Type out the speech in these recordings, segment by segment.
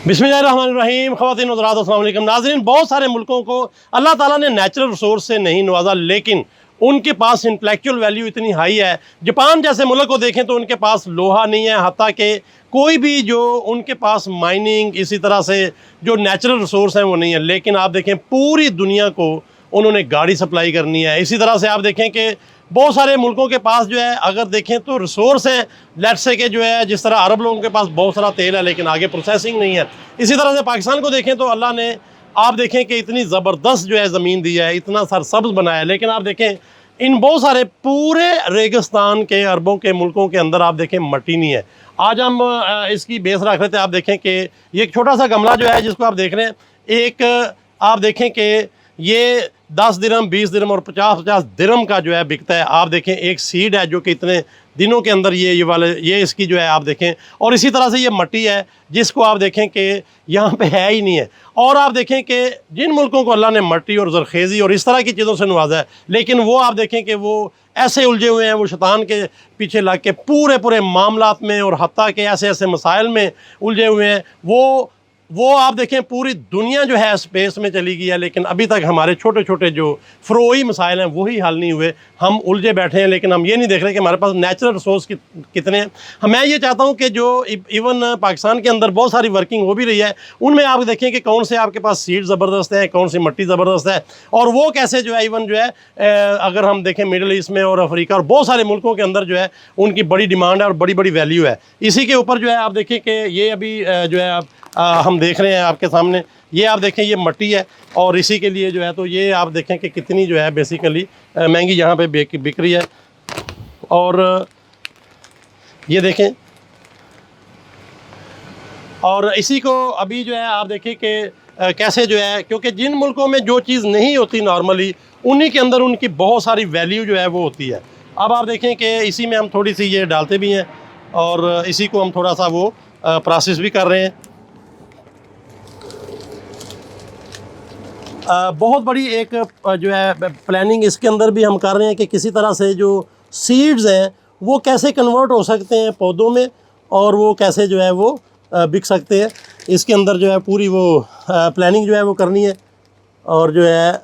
बिस्मिल्लाहिर्रहमानिर्रहीम। ख़वातीन और हज़रात अस्सलाम वालेकुम। नाज़रीन, बहुत सारे मुल्कों को अल्लाह ताला ने नेचुरल रिसोर्स से नहीं नवाजा, लेकिन उनके पास इंटेलेक्चुअल वैल्यू इतनी हाई है। जापान जैसे मुल्क को देखें तो उनके पास लोहा नहीं है, हत्ता के कोई भी जो उनके पास माइनिंग, इसी तरह से जो नेचुरल रिसोर्स हैं वो नहीं है। लेकिन आप देखें पूरी दुनिया को उन्होंने गाड़ी सप्लाई करनी है। इसी तरह से आप देखें कि बहुत सारे मुल्कों के पास जो है, अगर देखें तो रिसोर्स हैं, लेट्स से के जो है, जिस तरह अरब लोगों के पास बहुत सारा तेल है लेकिन आगे प्रोसेसिंग नहीं है। इसी तरह से पाकिस्तान को देखें तो अल्लाह ने आप देखें कि इतनी ज़बरदस्त जो है ज़मीन दी है, इतना सरसब्ज़ बनाया है, लेकिन आप देखें इन बहुत सारे पूरे रेगिस्तान के अरबों के मुल्कों के अंदर आप देखें मट्टी नहीं है। आज हम इसकी बेस रख रहे थे। आप देखें कि ये एक छोटा सा गमला जो है जिसको आप देख रहे हैं, एक आप देखें कि ये 10 दिरहम, 20 दिरहम और 50-50 दिरहम का जो है बिकता है। आप देखें एक सीड है जो कि इतने दिनों के अंदर ये इसकी जो है आप देखें, और इसी तरह से ये मट्टी है जिसको आप देखें कि यहाँ पे है ही नहीं है। और आप देखें कि जिन मुल्कों को अल्लाह ने मट्टी और ज़रखेज़ी और इस तरह की चीज़ों से नवाजा है, लेकिन वो आप देखें कि वो ऐसे उलझे हुए हैं, वो शैतान के पीछे लग के पूरे मामलात में और हत्ता के ऐसे मसाइल में उलझे हुए हैं। वो आप देखें पूरी दुनिया जो है स्पेस में चली गई है, लेकिन अभी तक हमारे छोटे छोटे जो फ़रोई मसाइल हैं वही हल नहीं हुए। हम उलझे बैठे हैं, लेकिन हम ये नहीं देख रहे कि हमारे पास नेचुरल रिसोर्स कितने हैं। मैं ये चाहता हूँ कि जो इवन पाकिस्तान के अंदर बहुत सारी वर्किंग हो भी रही है, उनमें आप देखें कि कौन से आपके पास सीड ज़बरदस्त है, कौन सी मट्टी ज़बरदस्त है, और वो कैसे जो है इवन जो है अगर हम देखें मिडल ईस्ट में और अफ्रीका और बहुत सारे मुल्कों के अंदर जो है उनकी बड़ी डिमांड है और बड़ी वैल्यू है। इसी के ऊपर जो है आप देखें कि ये अभी जो है हम देख रहे हैं आपके सामने, ये आप देखें ये मट्टी है, और इसी के लिए जो है तो ये आप देखें कि कितनी जो है बेसिकली महंगी यहाँ पे बिक रही है। और ये देखें, और इसी को अभी जो है आप देखें कि कैसे जो है, क्योंकि जिन मुल्कों में जो चीज़ नहीं होती नॉर्मली, उन्हीं के अंदर उनकी बहुत सारी वैल्यू जो है वो होती है। अब आप देखें कि इसी में हम थोड़ी सी ये डालते भी हैं और इसी को हम थोड़ा सा वो प्रोसेस भी कर रहे हैं। बहुत बड़ी एक जो है प्लानिंग इसके अंदर भी हम कर रहे हैं कि किसी तरह से जो सीड्स हैं वो कैसे कन्वर्ट हो सकते हैं पौधों में, और वो कैसे जो है वो बिक सकते हैं। इसके अंदर जो है पूरी वो प्लानिंग जो है वो करनी है। और जो है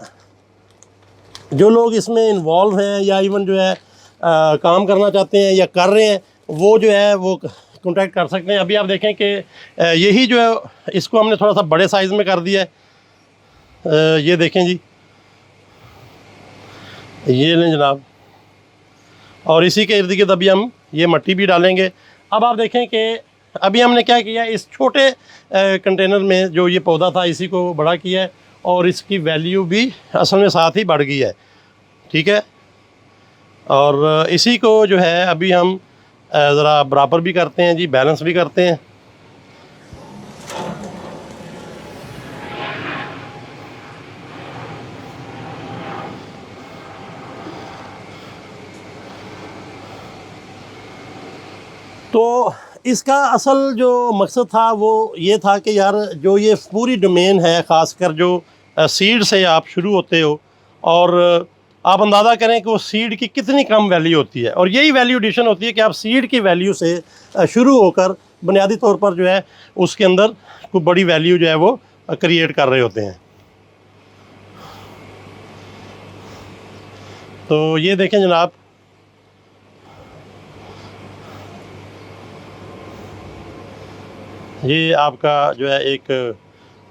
जो लोग इसमें इन्वॉल्व हैं या इवन जो है काम करना चाहते हैं या कर रहे हैं, वो जो है वो कॉन्टैक्ट कर सकते हैं। अभी आप देखें कि यही जो है इसको हमने थोड़ा सा बड़े साइज़ में कर दिया है। ये देखें जी, ये लें जनाब, और इसी के इर्द गिर्द अभी हम ये मट्टी भी डालेंगे। अब आप देखें कि अभी हमने क्या किया, इस छोटे कंटेनर में जो ये पौधा था इसी को बड़ा किया है, और इसकी वैल्यू भी असल में साथ ही बढ़ गई है। ठीक है, और इसी को जो है अभी हम ज़रा बराबर भी करते हैं जी, बैलेंस भी करते हैं। तो इसका असल जो मकसद था वो ये था कि यार जो ये पूरी डोमेन है, ख़ासकर जो सीड से आप शुरू होते हो, और आप अंदाज़ा करें कि वो सीड की कितनी कम वैल्यू होती है, और यही वैल्यू एडिशन होती है कि आप सीड की वैल्यू से शुरू होकर बुनियादी तौर पर जो है उसके अंदर कोई बड़ी वैल्यू जो है वो क्रिएट कर रहे होते हैं। तो ये देखें जनाब, ये आपका जो है एक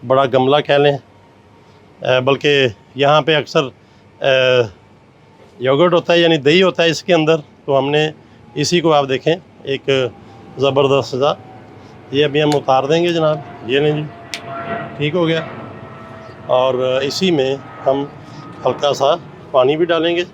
बड़ा गमला कह लें, बल्कि यहाँ पे अक्सर योगर्ट होता है यानी दही होता है इसके अंदर। तो हमने इसी को आप देखें एक ज़बरदस्त सा, ये अभी हम उतार देंगे जनाब। ये नहीं जी, ठीक हो गया। और इसी में हम हल्का सा पानी भी डालेंगे।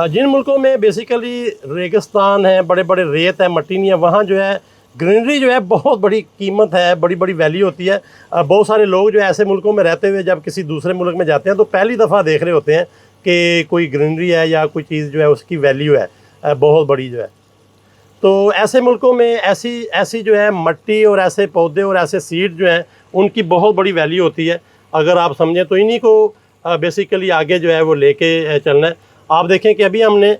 जिन मुल्कों में बेसिकली रेगिस्तान है, बड़े रेत है, मट्टी नहीं है, वहाँ जो है ग्रीनरी जो है बहुत बड़ी कीमत है, बड़ी वैल्यू होती है। बहुत सारे लोग जो है ऐसे मुल्कों में रहते हुए जब किसी दूसरे मुल्क में जाते हैं तो पहली दफ़ा देख रहे होते हैं कि कोई ग्रीनरी है या कोई चीज़ जो है उसकी वैल्यू है बहुत बड़ी जो है। तो ऐसे मुल्कों में ऐसी जो है मट्टी और ऐसे पौधे और ऐसे सीड जो हैं उनकी बहुत बड़ी वैल्यू होती है। अगर आप समझें तो इन्हीं को बेसिकली आगे जो है वो लेके चलना है। आप देखें कि अभी हमने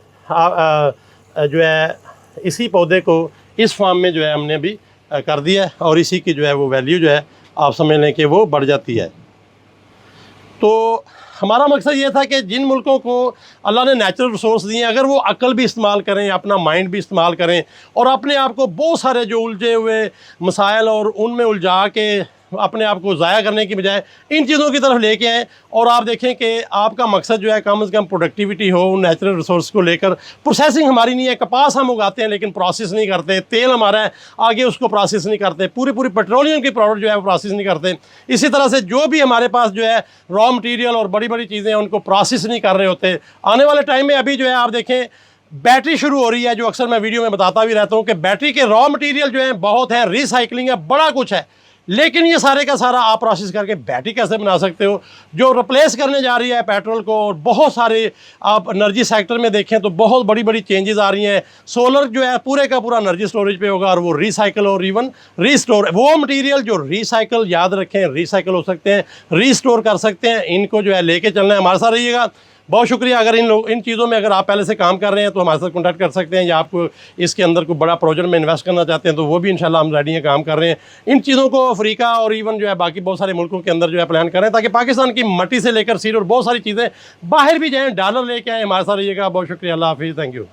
जो है इसी पौधे को इस फार्म में जो है हमने अभी कर दिया है और इसी की जो है वो वैल्यू जो है आप समझ लें कि वो बढ़ जाती है। तो हमारा मकसद ये था कि जिन मुल्कों को अल्लाह ने नेचुरल रिसोर्स दिए हैं, अगर वो अक्ल भी इस्तेमाल करें, अपना माइंड भी इस्तेमाल करें और अपने आप को बहुत सारे जो उलझे हुए मसाइल और उनमें उलझा के अपने आप को ज़ाया करने की बजाय इन चीज़ों की तरफ लेके आएँ और आप देखें कि आपका मकसद जो है कम से कम प्रोडक्टिविटी हो नेचुरल रिसोर्स को लेकर। प्रोसेसिंग हमारी नहीं है, कपास हम उगाते हैं लेकिन प्रोसेस नहीं करते, तेल हमारा है आगे उसको प्रोसेस नहीं करते, पूरी पेट्रोलियम की प्रोडक्ट जो है वो प्रोसेस नहीं करते। इसी तरह से जो भी हमारे पास जो है रॉ मटीरियल और बड़ी बड़ी चीज़ें हैं उनको प्रोसेस नहीं कर रहे होते। आने वाले टाइम में अभी जो है आप देखें बैटरी शुरू हो रही है, जो अक्सर मैं वीडियो में बताता भी रहता हूँ कि बैटरी के रॉ मटेरियल जो है बहुत हैं, रिसाइकलिंग है, बड़ा कुछ है, लेकिन ये सारे का सारा आप प्रोसेस करके बैटरी कैसे बना सकते हो जो रिप्लेस करने जा रही है पेट्रोल को। और बहुत सारे आप एनर्जी सेक्टर में देखें तो बहुत बड़ी बड़ी चेंजेस आ रही हैं। सोलर जो है पूरे का पूरा एनर्जी स्टोरेज पे होगा और वो रिसाइकल और इवन रीस्टोर, वो मटेरियल जो रिसाइकल, याद रखें रिसाइकल हो सकते हैं, रीस्टोर कर सकते हैं, इनको जो है लेके चलना है। हमारे साथ रहिएगा। बहुत शुक्रिया। अगर इन चीज़ों में अगर आप पहले से काम कर रहे हैं तो हमारे साथ कॉन्टैक्ट कर सकते हैं, या आपको इसके अंदर कोई बड़ा प्रोजेक्ट में इन्वेस्ट करना चाहते हैं तो वो भी इंशाल्लाह हम रेडी हैं, काम कर रहे हैं। इन चीज़ों को अफ्रीका और इवन जो है बाकी बहुत सारे मुल्कों के अंदर जो है प्लान करें ताकि पाकिस्तान की मट्टी से लेकर सीड और बहुत सारी चीज़ें बाहर भी जाएँ, डॉलर लेके आएँ। हमारे साथ रहिएगा। बहुत शुक्रिया। अल्लाह हाफिज़। Thank you.